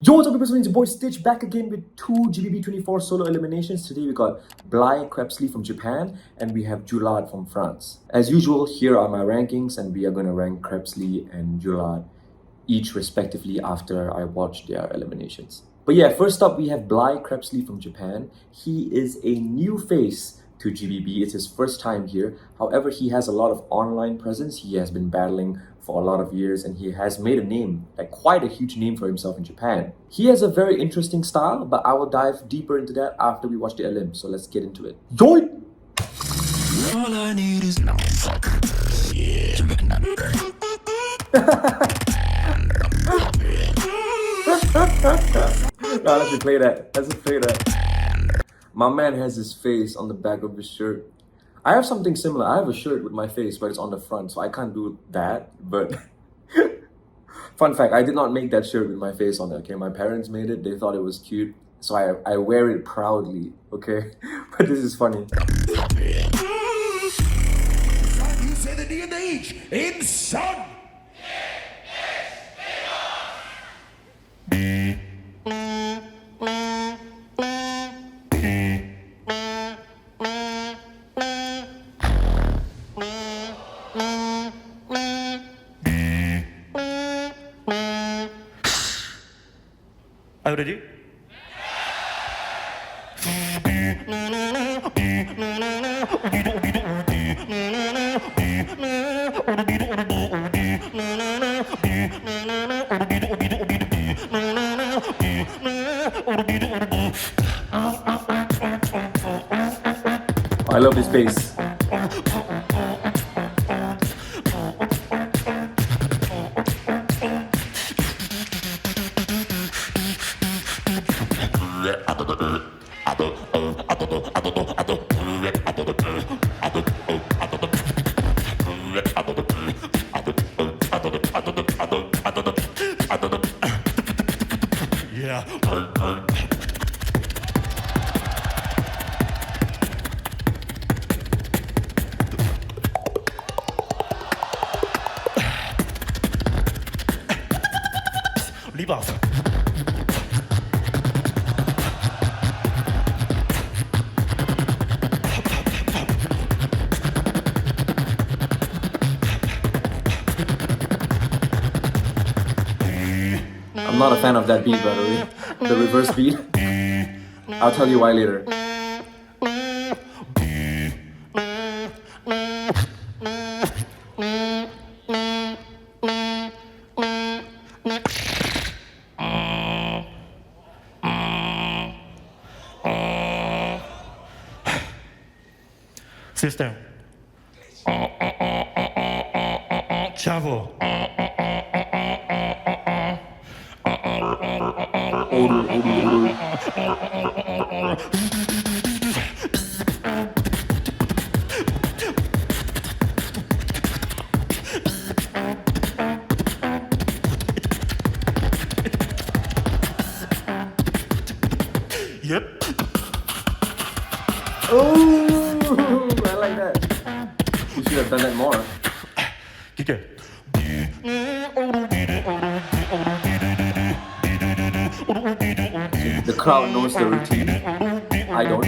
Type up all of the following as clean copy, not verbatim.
Yo, what's up, people? It's your boy Stitch back again with 2 GBB24 solo eliminations. Today we got BLY CREPSLEY from Japan and we have JULARD from France. As usual, here are my rankings and we are going to rank CREPSLEY and JULARD each respectively after I watch their eliminations. But yeah, first up we have BLY CREPSLEY from Japan. He is a new face to GBB. It's his first time here. However, he has a lot of online presence. He has been battling for a lot of years and he has made a name, like quite a huge name for himself in Japan. He has a very interesting style, but I will dive deeper into that after we watch the elim. So let's get into it. Yo! All I need is no fuck. Nah, let's play that. Let's play that. My man has his face on the back of his shirt. I have something similar. I have a shirt with my face, but it's on the front, so I can't do that. But fun fact, I did not make that shirt with my face on it, okay? My parents made it. They thought it was cute, so I wear it proudly, okay? But this is funny. You say the day and the age in sun. Are you ready? I love this bass. Yeah. Leave off. I'm not a fan of that beat, by the way. The reverse beat. I'll tell you why later. System. Chavo. Yep. Oh, I like that. You should have done that more. Kike. The crowd knows the routine. I don't.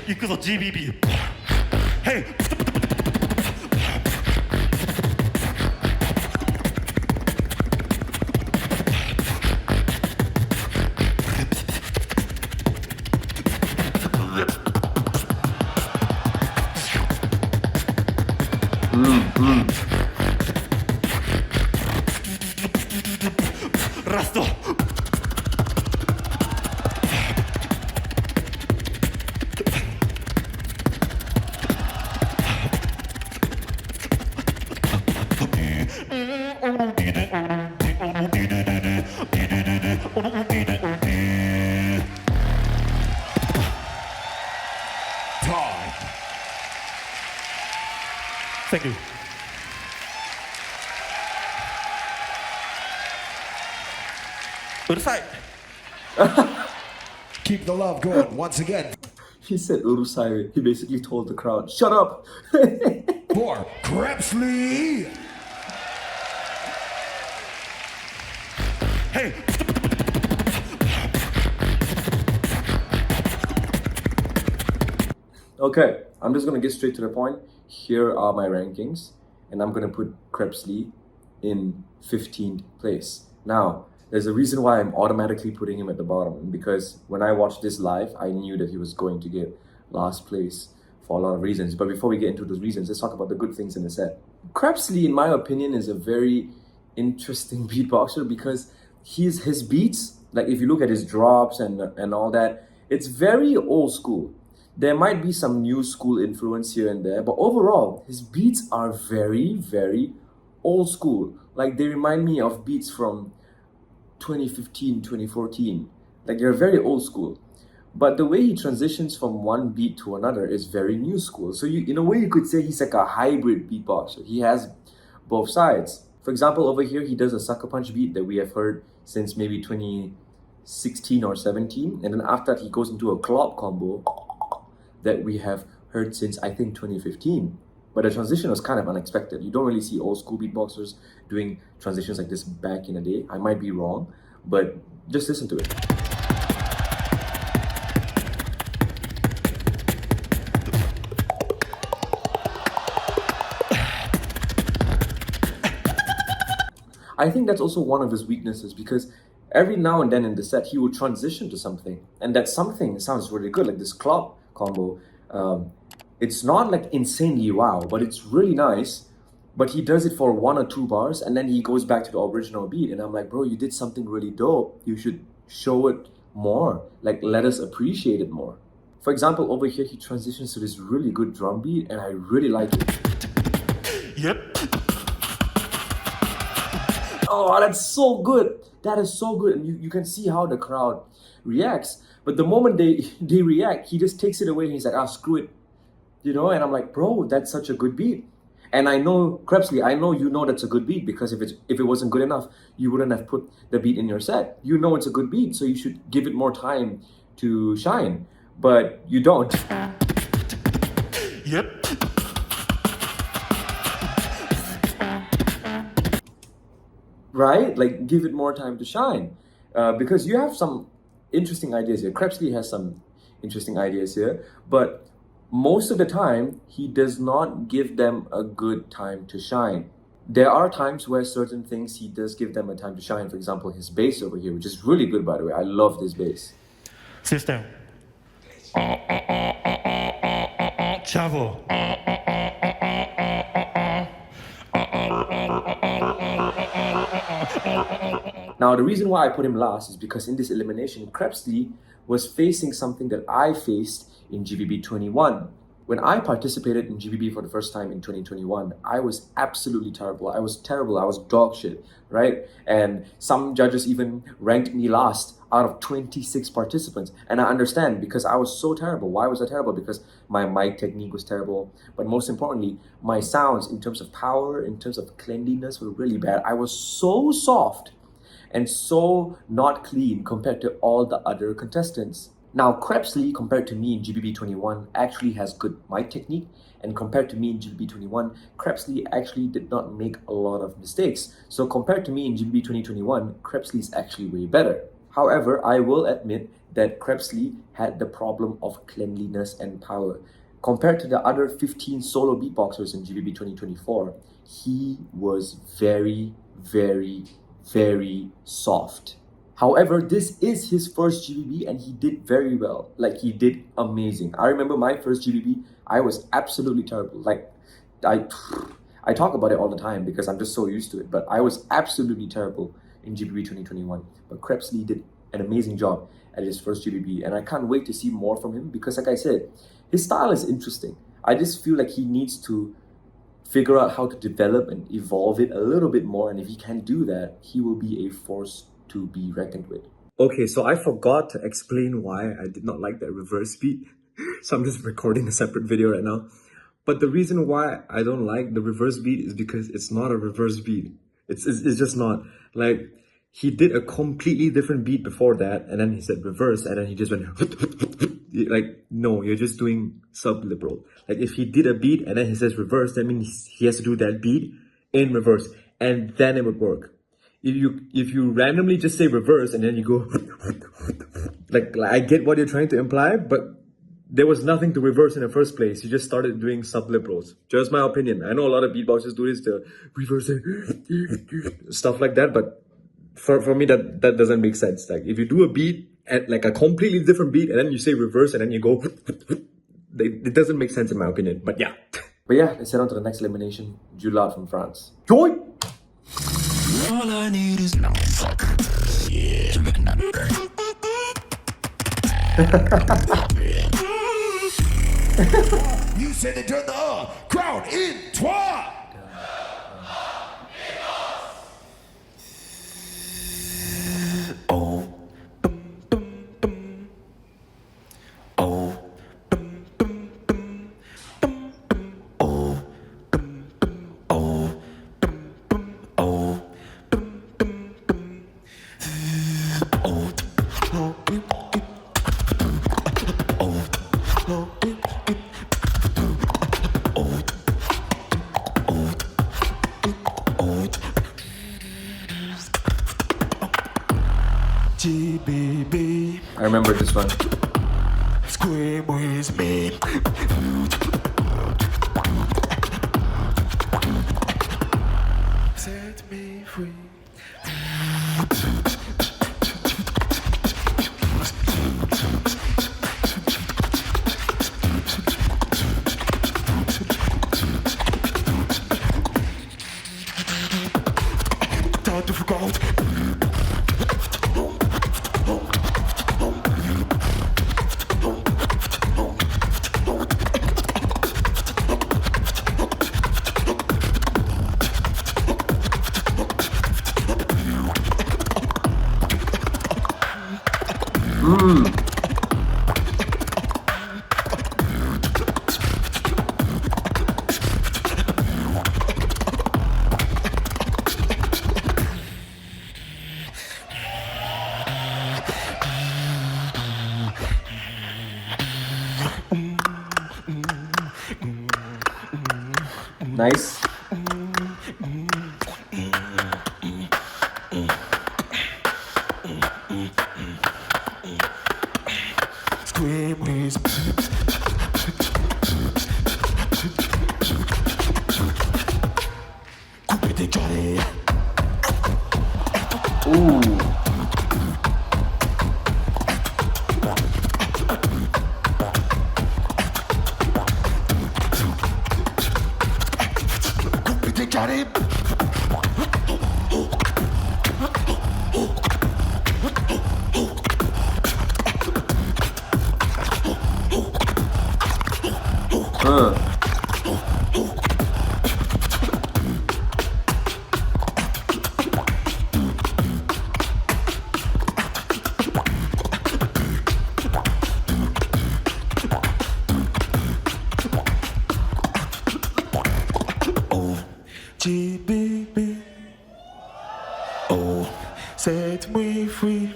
이끄서 GBB. Hey. Rasto. Time. Thank you. Ursai. Keep the love going once again He said Urusai. He basically told the crowd, shut up. for Crepsley. Hey. Okay, I'm just gonna get straight to the point. Here are my rankings, and I'm gonna put Crepsley in 15th place. Now, there's a reason why I'm automatically putting him at the bottom, because when I watched this live, I knew that he was going to get last place for a lot of reasons. But before we get into those reasons, let's talk about the good things in the set. Crepsley, in my opinion, is a very interesting beatboxer because his beats, like if you look at his drops and all that, it's very old school. There might be some new school influence here and there, but overall, his beats are very, very old school. Like they remind me of beats from 2015, 2014. Like they're very old school. But the way he transitions from one beat to another is very new school. So in a way, you could say he's like a hybrid beatboxer. He has both sides. For example, over here, he does a sucker punch beat that we have heard since maybe 2016 or 17. And then after that, he goes into a clop combo that we have heard since, I think, 2015. But the transition was kind of unexpected. You don't really see old school beatboxers doing transitions like this back in the day. I might be wrong, but just listen to it. I think that's also one of his weaknesses because every now and then in the set, he will transition to something. And that something sounds really good, like this clop combo. It's not like insanely wow, but it's really nice. But he does it for 1 or 2 bars and then he goes back to the original beat. And I'm like, bro, you did something really dope. You should show it more. Like, let us appreciate it more. For example, over here, he transitions to this really good drum beat and I really like it. Yep. Oh, that's so good. That is so good. And you can see how the crowd reacts. But the moment they react, he just takes it away and he's like, screw it. You know, and I'm like, bro, that's such a good beat. And I know, Crepsley, I know you know that's a good beat because if it wasn't good enough, you wouldn't have put the beat in your set. You know it's a good beat, so you should give it more time to shine. But you don't. Yep. Right? Like, give it more time to shine. Because you have some interesting ideas here. Crepsley has some interesting ideas here, but most of the time, he does not give them a good time to shine. There are times where certain things he does give them a time to shine. For example, his bass over here, which is really good, by the way. I love this bass. System. Chavo. Now, the reason why I put him last is because in this elimination, Crepsley was facing something that I faced in GBB21. When I participated in GBB for the first time in 2021, I was absolutely terrible. I was terrible. I was dog shit, right? And some judges even ranked me last out of 26 participants. And I understand because I was so terrible. Why was I terrible? Because my mic technique was terrible. But most importantly, my sounds in terms of power, in terms of cleanliness were really bad. I was so soft and so not clean compared to all the other contestants. Now, Crepsley, compared to me in GBB21, actually has good mic technique. And compared to me in GBB21, Crepsley actually did not make a lot of mistakes. So compared to me in GBB 2021, Crepsley is actually way better. However, I will admit that Crepsley had the problem of cleanliness and power. Compared to the other 15 solo beatboxers in GBB 2024, he was very, very, very soft. However, this is his first GBB and he did very well. Like, he did amazing. I remember my first GBB, I was absolutely terrible. Like, I talk about it all the time because I'm just so used to it, but I was absolutely terrible in GBB 2021. But Crepsley did an amazing job at his first GBB and I can't wait to see more from him because, like I said, his style is interesting. I just feel like he needs to figure out how to develop and evolve it a little bit more. And if he can do that, he will be a force to be reckoned with. Okay, so I forgot to explain why I did not like that reverse beat. So I'm just recording a separate video right now. But the reason why I don't like the reverse beat is because it's not a reverse beat. It's just not. Like, he did a completely different beat before that, and then he said reverse, and then he just went like, no, you're just doing sub-liberal. Like, if he did a beat and then he says reverse, that means he has to do that beat in reverse, and then it would work. If you randomly just say reverse and then you go like I get what you're trying to imply, but there was nothing to reverse in the first place. You just started doing sub-liberals. Just my opinion. I know a lot of beatboxers do this, to reverse it, stuff like that, but for me that doesn't make sense. Like, if you do a beat at like a completely different beat and then you say reverse and then you go it doesn't make sense in my opinion. But yeah, let's head on to the next elimination. Julard from France. Join! All I need is no fuck. Yeah. You said they turn the crowd in toi. Oh, bum, bum, bum. Oh, bum, bum, bum. Bum, bum. Oh, bum, bum. Oh, bum, bum. Oh, bum, bum, bum. Oh, oh, GBB, I remember this one. scream with me. Set me free. Time to forget. Nice. Scream with coupe des Johnny. Ooh. Coupe des Johnny. GBB. Oh, set me free.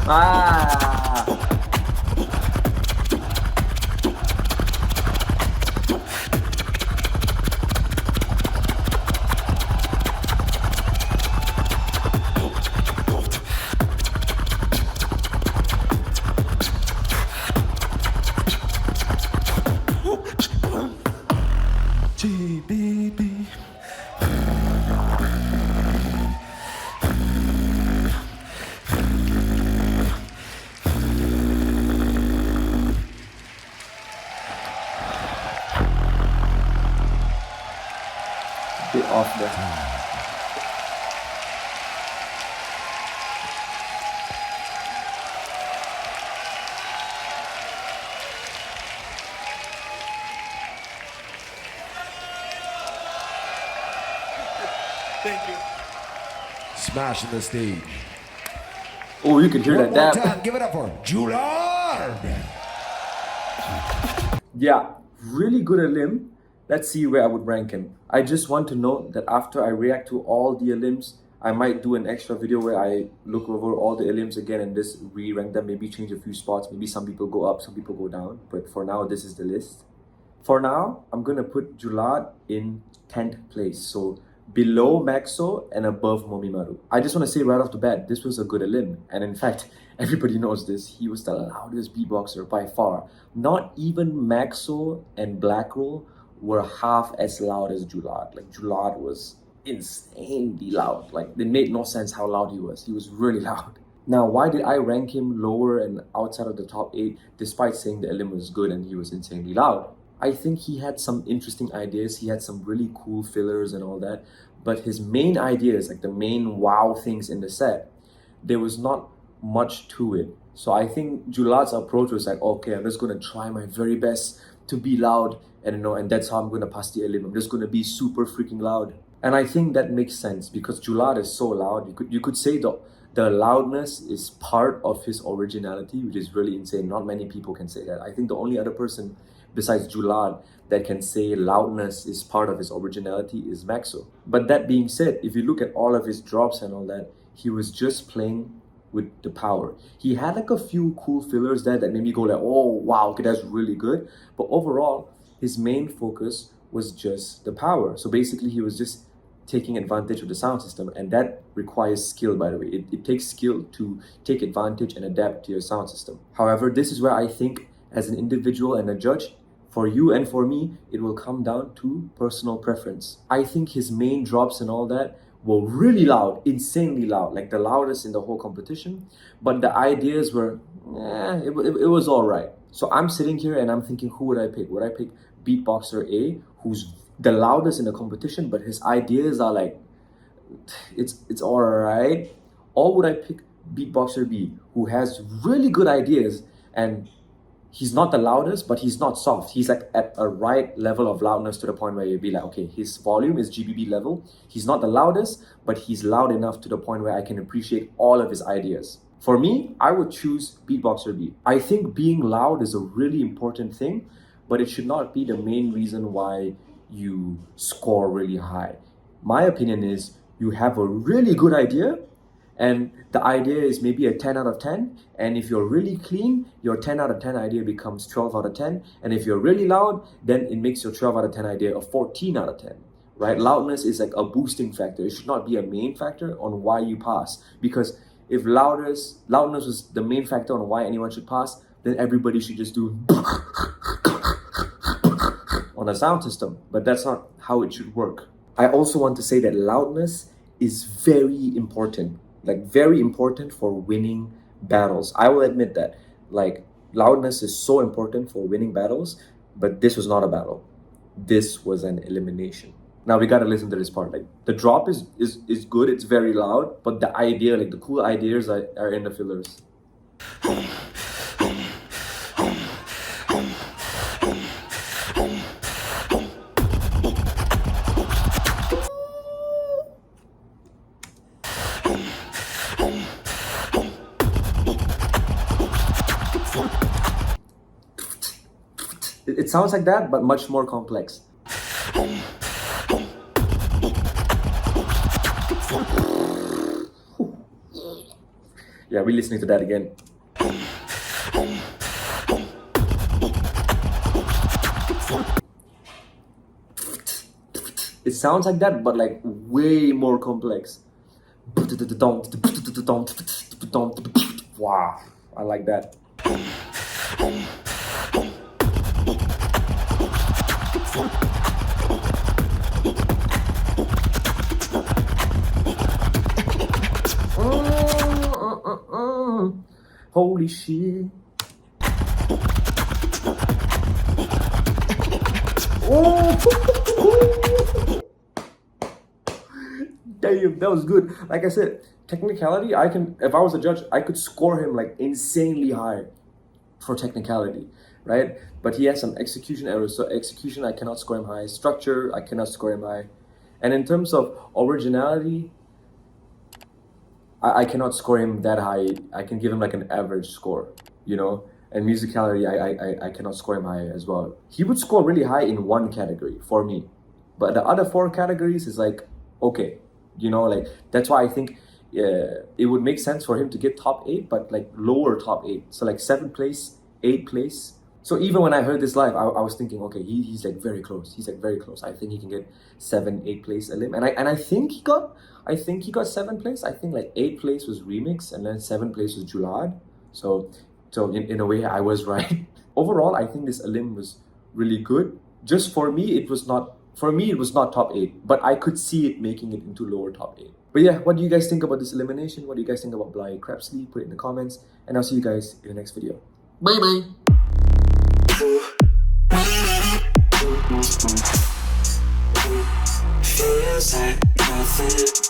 Ah. off there. Thank you. Smashing the stage. Oh, you can hear One that more dab. time, give it up for JULARD. Yeah, really good elim. Let's see where I would rank him. I just want to note that after I react to all the elims, I might do an extra video where I look over all the elims again and just re-rank them, maybe change a few spots. Maybe some people go up, some people go down. But for now, this is the list. For now, I'm gonna put JULARD in 10th place. So below Maxo and above Momimaru. I just want to say right off the bat, this was a good elim. And in fact, everybody knows this. He was the loudest beatboxer by far. Not even Maxo and Blackroll were half as loud as JULARD. Like JULARD was insanely loud. Like it made no sense how loud he was. He was really loud. Now, why did I rank him lower and outside of the top 8 despite saying the elim was good and he was insanely loud? I think he had some interesting ideas. He had some really cool fillers and all that. But his main ideas, like the main wow things in the set, there was not much to it. So I think JULARD's approach was like, okay, I'm just gonna try my very best to be loud, and that's how I'm gonna pass the elim. I'm just gonna be super freaking loud. And I think that makes sense because JULARD is so loud. You could say the loudness is part of his originality, which is really insane. Not many people can say that. I think the only other person besides JULARD that can say loudness is part of his originality is Maxo. But that being said, if you look at all of his drops and all that, he was just playing with the power. He had like a few cool fillers there that made me go like, oh wow, okay, that's really good. But overall, his main focus was just the power. So basically he was just taking advantage of the sound system, and that requires skill, by the way. It takes skill to take advantage and adapt to your sound system. However, this is where I think as an individual and a judge, for you and for me, it will come down to personal preference. I think his main drops and all that were really loud, insanely loud, like the loudest in the whole competition. But the ideas were, it was all right. So I'm sitting here and I'm thinking, who would I pick? Would I pick Beatboxer A, who's the loudest in the competition, but his ideas are like, it's all right? Or would I pick Beatboxer B, who has really good ideas and he's not the loudest, but he's not soft. He's like at a right level of loudness to the point where you'd be like, okay, his volume is GBB level. He's not the loudest, but he's loud enough to the point where I can appreciate all of his ideas. For me, I would choose Beatboxer B. I think being loud is a really important thing, but it should not be the main reason why you score really high. My opinion is you have a really good idea, and the idea is maybe a 10 out of 10. And if you're really clean, your 10 out of 10 idea becomes 12 out of 10. And if you're really loud, then it makes your 12 out of 10 idea a 14 out of 10, right? Loudness is like a boosting factor. It should not be a main factor on why you pass. Because if loudness was the main factor on why anyone should pass, then everybody should just do on a sound system. But that's not how it should work. I also want to say that loudness is very important. Like very important for winning battles. I will admit that. Like loudness is so important for winning battles, but this was not a battle. This was an elimination. Now we gotta listen to this part. Like the drop is good, it's very loud, but the idea, like the cool ideas are in the fillers. It sounds like that, but much more complex. Yeah, we're listening to that again. It sounds like that, but like way more complex. Wow, I like that. Holy shit. Oh. Damn, that was good. Like I said, technicality, I can, if I was a judge, I could score him like insanely high for technicality, right? But he has some execution errors. So execution, I cannot score him high. Structure, I cannot score him high. And in terms of originality, I cannot score him that high. I can give him like an average score, you know? And musicality, I cannot score him high as well. He would score really high in one category for me. But the other 4 categories is like, okay, you know, like that's why I think it would make sense for him to get top 8, but like lower top 8. So like 7th place, 8th place. So even when I heard this live, I was thinking, okay, he's like very close. He's like very close. I think he can get 7th, 8th place elim. And I think he got 7th place. I think like 8th place was Remix and then 7th place was Julard. So in a way I was right. Overall, I think this elim was really good. Just for me, it was not top 8, but I could see it making it into lower top 8. But yeah, what do you guys think about this elimination? What do you guys think about BLY CREPSLEY? Put it in the comments, and I'll see you guys in the next video. Bye bye. Feels like nothing.